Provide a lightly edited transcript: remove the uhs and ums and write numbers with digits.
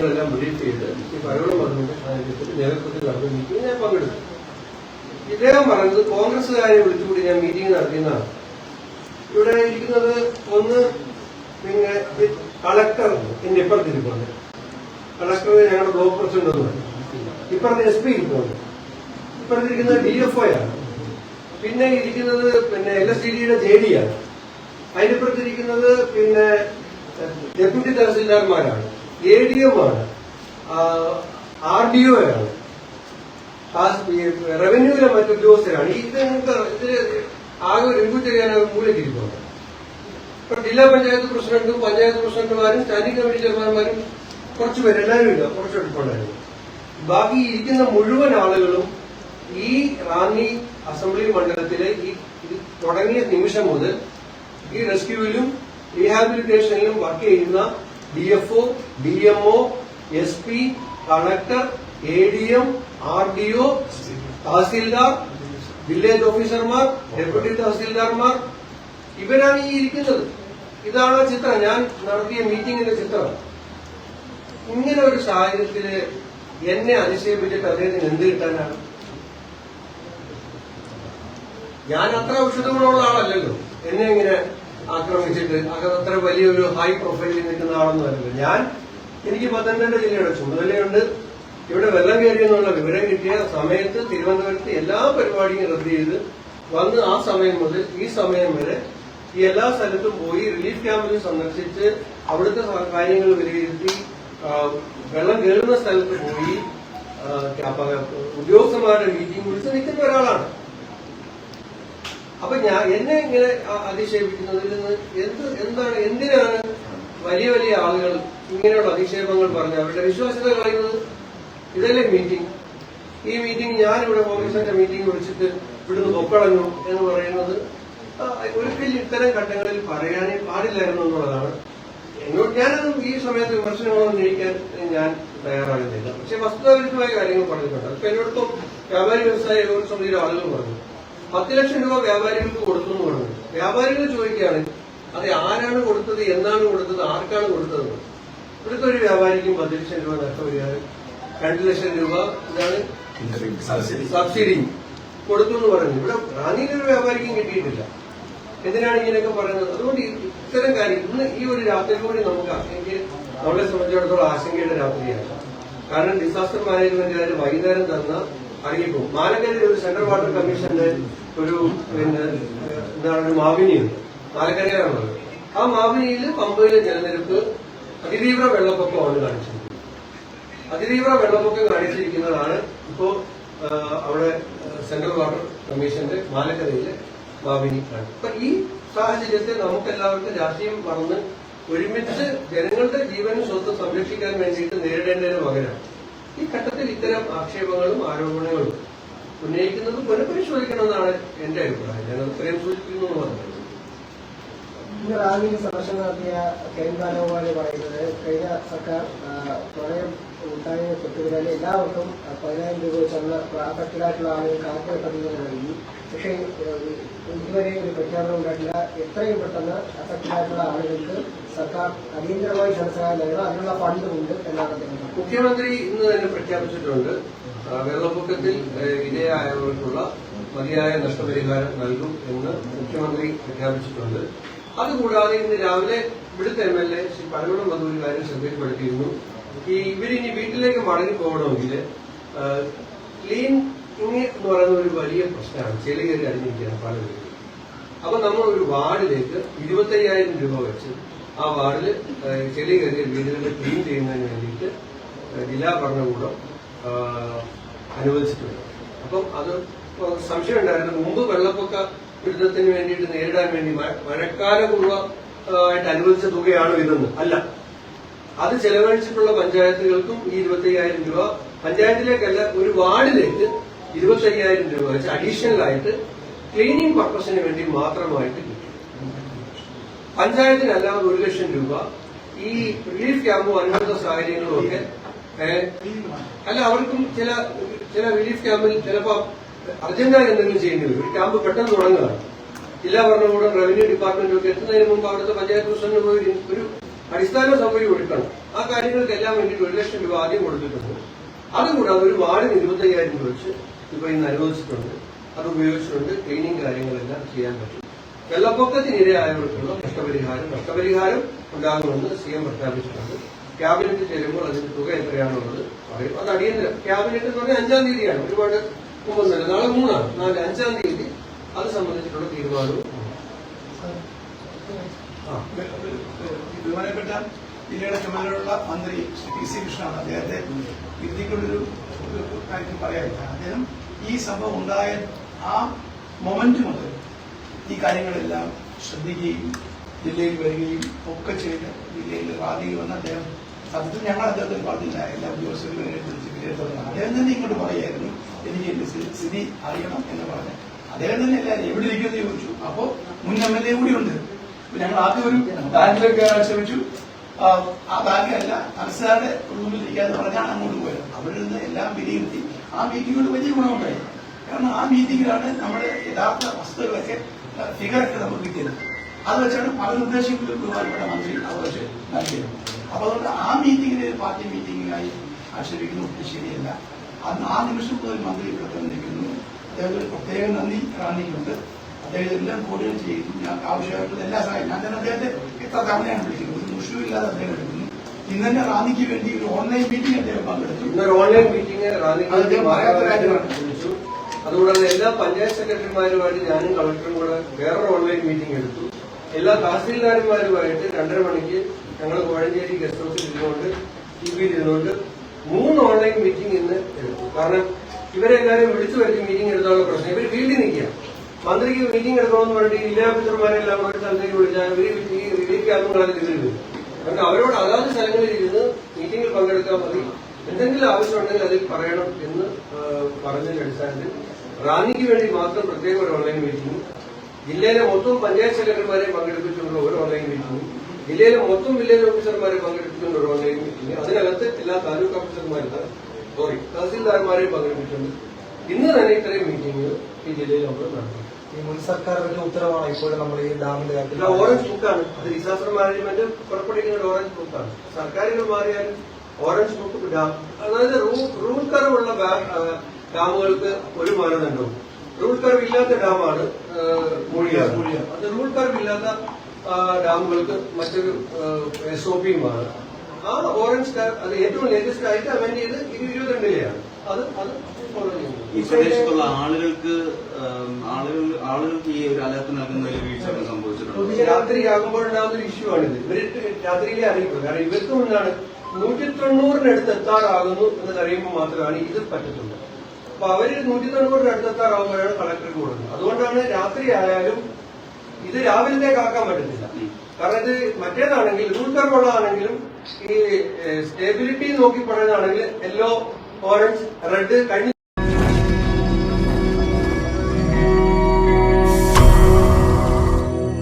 കാര്യങ്ങളെല്ലാം ബ്രീഫ് ചെയ്ത് ഈ പലവളം വന്നുകൊണ്ട് സാഹചര്യത്തിൽ നേതൃത്വത്തിൽ നടന്ന മീറ്റിംഗ് ഞാൻ പങ്കെടുത്തു. ഇദ്ദേഹം പറഞ്ഞത് കോൺഗ്രസുകാരെ വിളിച്ചുകൂടി ഞാൻ മീറ്റിംഗ് നടത്തിയെന്നാണ്. ഇവിടെ ഇരിക്കുന്നത് ഒന്ന് പിന്നെ കളക്ടർ എന്റെ ഇപ്പുറത്തിരിപ്പുണ്ട്, കളക്ടർ ഞങ്ങളുടെ ബ്ലോക്ക് പ്രസിഡന്റ് ഒന്നുമല്ല. ഇപ്പുറത്ത് SP ഇരിപ്പുണ്ട്, ഇപ്പുറത്തിരിക്കുന്നത് DFO ആണ്. പിന്നെ ഇരിക്കുന്നത് പിന്നെ LSDDയുടെ JD ആണ്. അതിനിപ്പുറത്തിരിക്കുന്നത് പിന്നെ ഡെപ്യൂട്ടി തഹസിൽദാർമാരാണ്, ADM ആണ്, RDO ആണ്, റവന്യൂവിലെ മറ്റുദ്യോഗസ്ഥരാണ്. ഇതിൽ ആകെ ഒരു റിവ്യൂ ചെയ്യാൻ മൂലക്കിരിപ്പുണ്ട്. ഇപ്പൊ ജില്ലാ പഞ്ചായത്ത് പ്രസിഡന്റും പഞ്ചായത്ത് പ്രസിഡന്റുമാരും സ്റ്റാൻഡിംഗ് കമ്മിറ്റി ചെയർമാൻമാരും കുറച്ചുപേര്, എല്ലാവരും ഇല്ല, കുറച്ച് എടുപ്പുണ്ടായിരുന്നു. ബാക്കി ഇരിക്കുന്ന മുഴുവൻ ആളുകളും ഈ റാന്നി അസംബ്ലി മണ്ഡലത്തിലെ ഈ തുടങ്ങിയ നിമിഷം മുതൽ ഈ റെസ്ക്യൂവിലും റീഹാബിലിറ്റേഷനിലും വർക്ക് ചെയ്യുന്ന DFO, DMO, SP, collector, ADM, RDO, tahsildar, village ഓഫീസർമാർ, ഡെപ്യൂട്ടി തഹസീൽദാർമാർ, ഇവരാണ് ഈ ഇരിക്കുന്നത്. ഇതാണ് ചിത്രം, ഞാൻ നടത്തിയ മീറ്റിംഗിന്റെ ചിത്രം. ഇങ്ങനെ ഒരു സാഹചര്യത്തില് എന്നെ അധിക്ഷേപിച്ചിട്ട് അദ്ദേഹത്തിന് എന്ത് കിട്ടാനാണ്? ഞാൻ അത്ര ഔഷധമുള്ള ആളല്ലല്ലോ. എന്നെ ഇങ്ങനെ ആക്രമിച്ചിട്ട് അത്ര വലിയൊരു ഹൈ പ്രൊഫൈലിൽ നിൽക്കുന്ന ആളൊന്നും അല്ലല്ലോ. എനിക്ക് പത്തനംതിട്ട ജില്ലയുടെ ചുമതലയുണ്ട്. ഇവിടെ വെള്ളം കയറിയെന്നുള്ള വിവരം കിട്ടിയ സമയത്ത് തിരുവനന്തപുരത്ത് എല്ലാ പരിപാടിയും റദ്ദ് ചെയ്ത് വന്ന് ആ സമയം മുതൽ ഈ സമയം വരെ ഈ എല്ലാ സ്ഥലത്തും പോയി റിലീഫ് ക്യാമ്പിൽ സന്ദർശിച്ച് അവിടുത്തെ കാര്യങ്ങൾ വിലയിരുത്തി വെള്ളം കയറുന്ന സ്ഥലത്ത് പോയി ഉദ്യോഗസ്ഥന്മാരുടെ മീറ്റിംഗ് വിളിച്ച് നിൽക്കുന്ന ഒരാളാണ്. അപ്പൊ എന്നെ ഇങ്ങനെ അധിക്ഷേപിക്കുന്നതിൽ നിന്ന് എന്തിനാണ് വലിയ വലിയ ആളുകൾ ഇങ്ങനെയുള്ള അധിക്ഷേപങ്ങൾ പറഞ്ഞ് അവരുടെ വിശ്വാസ്യത കളയുന്നത്? ഇതല്ലേ മീറ്റിംഗ്? ഈ മീറ്റിംഗ് ഞാനിവിടെ കോൺഗ്രസിന്റെ മീറ്റിംഗ് വിളിച്ചിട്ട് ഇവിടുന്ന് പൊക്കളഞ്ഞു എന്ന് പറയുന്നത് ഒരിക്കലും ഇത്തരം ഘട്ടങ്ങളിൽ പറയാനേ പാടില്ലായിരുന്നു എന്നുള്ളതാണ്. ഞാനത് ഈ സമയത്ത് വിമർശനങ്ങളൊന്നും ഉന്നയിക്കാൻ ഞാൻ തയ്യാറാകുന്നില്ല. പക്ഷെ വസ്തുതാവിരുദ്ധമായ കാര്യങ്ങൾ പറഞ്ഞിട്ടുണ്ട്. അപ്പൊ എന്നോടൊപ്പം വ്യാപാരി വ്യവസായ ഏകോപന സമിതിയിലെ ആളുകൾ പറഞ്ഞു 10 ലക്ഷം രൂപ വ്യാപാരികൾക്ക് കൊടുത്തു എന്ന് പറഞ്ഞു. വ്യാപാരികൾ ചോദിക്കുകയാണ് അത് ആരാണ് കൊടുത്തത്, എന്നാണ് കൊടുത്തത്, ആർക്കാണ് കൊടുത്തത്? ഇവിടുത്തെ ഒരു വ്യാപാരിക്കും 10 ലക്ഷം രൂപ നഷ്ടപരിഹാരം, 2 ലക്ഷം രൂപ ഇതാണ് സബ്സിഡി കൊടുത്തു എന്ന് പറഞ്ഞു. ഇവിടെ റാന്നിയിലൊരു വ്യാപാരിക്കും കിട്ടിയിട്ടില്ല. എന്തിനാണ് ഇങ്ങനെയൊക്കെ പറയുന്നത്? അതുകൊണ്ട് ഇത്തരം കാര്യം ഇന്ന് ഈ ഒരു രാത്രി കൂടി എനിക്ക് നമ്മളെ സംബന്ധിച്ചിടത്തോളം ആശങ്കയുടെ രാത്രിയാണ്. കാരണം ഡിസാസ്റ്റർ മാനേജ്മെന്റുകാർ വൈകുന്നേരം തന്ന അറിയിപ്പോ മാലക്കരയിൽ ഒരു സെൻട്രൽ വാട്ടർ കമ്മീഷന്റെ ഒരു ഒരു മാവിനിയുണ്ട്, മാലക്കരയാണുള്ളത്. ആ മാവിനിയിൽ പമ്പയിലെ ജലനിരപ്പ് അതിതീവ്ര വെള്ളപ്പൊക്കമാണ് കാണിച്ചിരിക്കുന്നത്. അതിതീവ്ര വെള്ളപ്പൊക്കം കാണിച്ചിരിക്കുന്നതാണ് ഇപ്പോ അവിടെ സെൻട്രൽ വാട്ടർ കമ്മീഷന്റെ മാലക്കരയിലെ മാവിനി ആണ്. അപ്പൊ ഈ സാഹചര്യത്തിൽ നമുക്കെല്ലാവർക്കും രാഷ്ട്രീയം മറന്ന് ഒരുമിച്ച് ജനങ്ങളുടെ ജീവനും സ്വത്തും സംരക്ഷിക്കാൻ വേണ്ടിയിട്ട് നേരിടേണ്ടതിന് പകരം ഈ ഘട്ടത്തിൽ ഇത്തരം ആക്ഷേപങ്ങളും ആരോപണങ്ങളും ഉന്നയിക്കുന്നത് പുനഃപരിശോധിക്കണമെന്നാണ് എന്റെ അഭിപ്രായം. ഞാൻ ഇത്രയും സൂചിപ്പിക്കുന്നു എന്ന് പറഞ്ഞത്. ഇന്ന് റാന്നിയിൽ സന്ദർശനം നടത്തിയ കേന്ദ്രഗോപാല് പറയുന്നത് കഴിഞ്ഞ സർക്കാർ പ്രളയം ഉണ്ടായ തൊട്ടുപിന്നാലെ എല്ലാവർക്കും 10,000 രൂപ വെച്ചുള്ള അഫക്റ്റഡായിട്ടുള്ള ആളുകൾക്ക് ആദ്യ പദ്ധതികൾ നൽകി. പക്ഷേ ഇതുവരെ ഒരു പ്രഖ്യാപനം ഉണ്ടായിട്ടില്ല. എത്രയും പെട്ടെന്ന് അഫക്റ്റഡായിട്ടുള്ള ആളുകൾക്ക് സർക്കാർ അടിയന്തരമായി ധനസഹായം നൽകണം, അതിനുള്ള ഫണ്ടുമുണ്ട് എന്നാണ് അദ്ദേഹം. മുഖ്യമന്ത്രി ഇന്ന് തന്നെ പ്രഖ്യാപിച്ചിട്ടുണ്ട് വെള്ളപ്പൊക്കത്തിൽ ഇരയായവർക്കുള്ള മതിയായ നഷ്ടപരിഹാരം നൽകും എന്ന് മുഖ്യമന്ത്രി പ്രഖ്യാപിച്ചിട്ടുണ്ട്. അതുകൂടാതെ ഇന്ന് രാവിലെ ഇവിടുത്തെ MLA ശ്രീ പനകുളം വന്ന ഒരു കാര്യം ശ്രദ്ധയിൽപ്പെടുത്തിയിരുന്നു. ഇവരിനി വീട്ടിലേക്ക് മടങ്ങി പോകണമെങ്കിൽ ക്ലീനിങ് എന്ന് പറയുന്ന ഒരു വലിയ പ്രശ്നമാണ്. ചെളി കയറി അടിഞ്ഞിരിക്കുകയാണ് പല വീട്ടിൽ. അപ്പൊ നമ്മൾ ഒരു വാർഡിലേക്ക് 25,000 രൂപ വെച്ച് ആ വാർഡിൽ ചെളി കയറിയ വീടുകളിൽ ക്ലീൻ ചെയ്യുന്നതിന് വേണ്ടിയിട്ട് ജില്ലാ ഭരണകൂടം അനുവദിച്ചിട്ടുണ്ട്. അപ്പം അത് സംശയം ഉണ്ടായിരുന്നു. മുമ്പ് വെള്ളപ്പൊക്ക ദുരിതത്തിന് വേണ്ടിയിട്ട് നേരിടാൻ വേണ്ടി മഴക്കാലപൂർവ്വമായിട്ട് അനുവദിച്ച തുകയാണ് ഇതെന്ന് അല്ല. അത് ചെലവഴിച്ചിട്ടുള്ള പഞ്ചായത്തുകൾക്കും ഈ 25,000 രൂപ പഞ്ചായത്തിലേക്കല്ല ഒരു വാർഡിലേക്ക് 25,000 രൂപ വെച്ച് അഡീഷണൽ ആയിട്ട് ക്ലീനിങ് പർപ്പസിന് വേണ്ടി മാത്രമായിട്ട് കിട്ടും. പഞ്ചായത്തിനല്ലാതെ 1 ലക്ഷം രൂപ ഈ റിലീഫ് ക്യാമ്പും അനുബന്ധ സാഹചര്യങ്ങളും ഒക്കെ അല്ല അവർക്കും ചില റിലീഫ് ക്യാമ്പിൽ ചിലപ്പോൾ അർജന്റായി എന്തെങ്കിലും ചെയ്യേണ്ടി വരും. ഒരു ക്യാമ്പ് പെട്ടെന്ന് തുടങ്ങുകയാണ്. ജില്ലാ ഭരണകൂടം റവന്യൂ ഡിപ്പാർട്ട്മെന്റും ഒക്കെ എത്തുന്നതിന് മുമ്പ് അവിടുത്തെ പഞ്ചായത്ത് പ്രസിഡന്റ് പോയി ഒരു അടിസ്ഥാന സൗകര്യം ഒരുക്കണം. ആ കാര്യങ്ങൾക്കെല്ലാം വേണ്ടിയിട്ട് 1 ലക്ഷം രൂപ ആദ്യം കൊടുത്തിട്ടുണ്ട്. അതുകൂടാതെ ഒരു വാർഡിന് 25,000 രൂപ വെച്ച് ഇപ്പൊ ഇന്ന് അനുവദിച്ചിട്ടുണ്ട്. അത് ഉപയോഗിച്ചുകൊണ്ട് ക്ലീനിങ് കാര്യങ്ങളെല്ലാം ചെയ്യാൻ പറ്റും. വെള്ളപ്പൊക്കത്തിനിരയായവർക്കുള്ള നഷ്ടപരിഹാരം ഉണ്ടാകുമെന്ന് CM പ്രഖ്യാപിച്ചിട്ടുണ്ട്. ക്യാബിനറ്റ് ചേരുമ്പോൾ അതിന്റെ തുക എത്രയാണുള്ളത് പറയും. അത് അടിയന്തരം ക്യാബിനറ്റ് എന്ന് പറഞ്ഞാൽ 5-ാം തീയതിയാണ്, ഒരുപാട് മുമ്പൊന്നുമില്ല. നാളെ 3-ആണ്, 5-ാം തീയതി അത് സംബന്ധിച്ചിട്ടുള്ള തീരുമാനവും. ബഹുമാനപ്പെട്ട ജില്ലയുടെ ചുമതലയുള്ള മന്ത്രി ശ്രീ PC കൃഷ്ണനാണ്. അദ്ദേഹത്തെ ഇരുത്തിക്കൊണ്ടൊരു കാര്യം പറയാനില്ല. അദ്ദേഹം ഈ സംഭവം ഉണ്ടായ ആ മൊമെന്റ് മുതൽ ഈ കാര്യങ്ങളെല്ലാം ശ്രദ്ധിക്കുകയും ജില്ലയിൽ വരികയും ഒക്കെ ചെയ്ത് ജില്ലയിൽ റാലിയിൽ വന്ന് അദ്ദേഹം സത്യത്തിൽ ഞങ്ങൾ അദ്ദേഹത്തിന് പറഞ്ഞില്ല, എല്ലാ ഉദ്യോഗസ്ഥരും വിലയിരുത്തുന്നതാണ്. അദ്ദേഹം തന്നെ ഇങ്ങോട്ട് പറയായിരുന്നു എനിക്ക് എന്റെ സ്ഥിതി അറിയണം എന്ന് പറഞ്ഞ്. അദ്ദേഹം തന്നെ എല്ലാവരും എവിടെ ഇരിക്കുമെന്ന് ചോദിച്ചു. അപ്പോ മുൻ MLA കൂടി ഉണ്ട്. ഞങ്ങൾ ആദ്യം ഒരു ബാങ്കിലേക്ക് കയറാൻ ശ്രമിച്ചു. ആ ബാങ്കല്ല മനസ്സിലാതെ റൂമിൽ ഇരിക്കാന്ന് പറഞ്ഞാണ് അങ്ങോട്ട് പോയത്. അവിടെ നിന്ന് എല്ലാം വിലയിരുത്തി ആ മീറ്റിംഗ് കൊണ്ട് വലിയ ഗുണമുണ്ടായി. കാരണം ആ മീറ്റിംഗിലാണ് നമ്മുടെ യഥാർത്ഥ വസ്തുക്കളൊക്കെ ഫിഗറൊക്കെ നമുക്ക് കിട്ടിയത്. അത് വെച്ചാണ് പല നിർദ്ദേശങ്ങളും ബഹുമാനപ്പെട്ട മന്ത്രി അത് വെച്ച് നൽകിയത്. അപ്പൊ അതുകൊണ്ട് ആ മീറ്റിംഗിന് പാർട്ടി മീറ്റിംഗിനായി ആക്ഷേപിക്കുന്നത് ശരിയല്ല. അന്ന് ആ നിമിഷം മുതൽ മന്ത്രി ഇവിടെ തന്നിരിക്കുന്നു. അദ്ദേഹത്തിന് പ്രത്യേക നന്ദി കാണിക്കുന്നുണ്ട്. അദ്ദേഹം എല്ലാം കോർഡിനേറ്റ് ചെയ്തു. ഞാൻ ആവശ്യമായിട്ടുള്ള എല്ലാ സഹായം ഞാൻ തന്നെ അദ്ദേഹത്തെ എത്ര തവണയാണ് വിളിക്കുന്നത്. ഒരു മുഷിവില്ലാതെ അദ്ദേഹം എടുക്കുന്നു. ഇന്ന് തന്നെ റാന്നിക്ക് വേണ്ടി ഒരു ഓൺലൈൻ മീറ്റിംഗ് അദ്ദേഹം പങ്കെടുത്തു. ഇന്നൊരു ഓൺലൈൻ മീറ്റിംഗ് അതുകൂടാതെ എല്ലാ പഞ്ചായത്ത് സെക്രട്ടറിമാരുമായിട്ട് ഞാനും കളക്ടറും കൂടെ വേറൊരു ഓൺലൈൻ മീറ്റിംഗ് എടുത്തു. എല്ലാ തഹസീൽദാർമാരുമായിട്ട് 2:30 മണിക്ക് ഞങ്ങൾ കോഴഞ്ചേരി ഗസ്റ്റ് ഹൌസിൽ ഇരുന്നുകൊണ്ട് TV ഇരുന്നുകൊണ്ട് 3 ഓൺലൈൻ മീറ്റിംഗ് ഇന്ന് എടുത്തു. കാരണം ഇവരെല്ലാവരും വിളിച്ചു വരുത്തി മീറ്റിംഗ് എടുത്താലുള്ള പ്രശ്നം ഇവർ ഫീൽഡിൽ നിൽക്കുക. മന്ത്രിക്ക് മീറ്റിംഗ് എടുക്കണമെന്ന് പറഞ്ഞിട്ട് ജില്ലാ ഓഫീസർമാരെല്ലാം ഒരു സ്ഥലത്തേക്ക് വിളിച്ചാൽ ഇവർ ഈ റിലീഫ് ക്യാമ്പുകളാണ് ഇതിൽ വരും. അതുകൊണ്ട് അവരോട് അതാത് സ്ഥലങ്ങളിൽ ഇരുന്ന് മീറ്റിംഗിൽ പങ്കെടുക്കാൻ മതി, എന്തെങ്കിലും ആവശ്യമുണ്ടെങ്കിൽ അതിൽ പറയണം എന്ന് പറഞ്ഞതിന്റെ അടിസ്ഥാനത്തിൽ റാന്നിക്ക് വേണ്ടി മാത്രം പ്രത്യേക ഒരു ഓൺലൈൻ മീറ്റിംഗും, ജില്ലയിലെ മൊത്തം പഞ്ചായത്ത് സെക്രട്ടറിമാരെ പങ്കെടുപ്പിച്ചുള്ള ഒരു ഓൺലൈൻ മീറ്റിംഗും, ജില്ലയിലെ മൊത്തം വില്ലേജ് ഓഫീസർമാരെ പങ്കെടുപ്പിച്ചുള്ള ഒരു ഓൺലൈൻ മീറ്റിംഗ്, അതിനകത്ത് എല്ലാ താലൂക്ക് ഓഫീസർമാരും തഹസീൽദാർമാരെയും പങ്കെടുപ്പിച്ചുകൊണ്ട് ഇന്ന് തന്നെ ഇത്രയും മീറ്റിംഗുകൾ ഈ ജില്ലയിൽ നമ്മൾ നടത്തി. ഈ മുൻ സർക്കാരിന്റെ ഉത്തരവാണ് ഇപ്പോഴും നമ്മൾ ഈ ഡാമിന്റെ കാര്യത്തിൽ ഓറഞ്ച് ബുക്കാണ്. അത് ഡിസാസ്റ്റർ മാനേജ്മെന്റ് പുറപ്പെടുവിക്കുന്ന ഒരു ഓറഞ്ച് ബുക്കാണ്. സർക്കാരുകൾ മാറിയാലും ഓറഞ്ച് ബുക്ക് ഡാം, അതായത് റൂൾ കർവുള്ള ഡാമുകൾക്ക് ഒരു മാനദണ്ഡവും, റൂൾ കർവ് ഇല്ലാത്ത ഡാമാണ് മൂഴിയാർ. അത് റൂൾ കർവ് ഇല്ലാത്ത ഡാമുകൾക്ക് മറ്റൊരു SOPയുമാണ്. ആ ഓറഞ്ച് അത് ഏറ്റവും ലേറ്റസ്റ്റ് ആയിട്ട് അമെന്റ് ചെയ്ത് 22-ലെയാണ്. അത് ഫോളോ ചെയ്യുന്നത്. ഈ പ്രദേശത്തുള്ള ആളുകൾക്ക് ഈ ഒരു അലർട്ട് നൽകുന്നതിൽ വീഴ്ച സംഭവിച്ചിട്ടുണ്ട്. രാത്രിയാകുമ്പോഴുണ്ടാകുന്ന ഒരു ഇഷ്യൂ ആണിത്. ഇവര് രാത്രിയിലെ അറിയിക്കും. കാരണം ഇവർക്ക് മുന്നാണ് 190-നടുത്ത് എത്താറാകുന്നു എന്ന് അറിയുമ്പോൾ മാത്രമാണ് ഇത് പറ്റത്തുള്ളൂ. അപ്പൊ അവര് 190-നടുത്ത് എത്താറാകുമ്പോഴാണ് കളക്ടർക്ക് കൊടുക്കുന്നത്. അതുകൊണ്ടാണ് രാത്രി ആയാലും ഇത് രാവിലത്തേക്ക് ആക്കാൻ പറ്റത്തില്ല. കാരണം ഇത് മറ്റേതാണെങ്കിൽ റൂൾ കർവുള്ളതാണെങ്കിലും ഈ സ്റ്റേബിലിറ്റി നോക്കി പറയുന്നതാണെങ്കിൽ യെല്ലോ, ഓറഞ്ച്, റെഡ് കഴിഞ്ഞ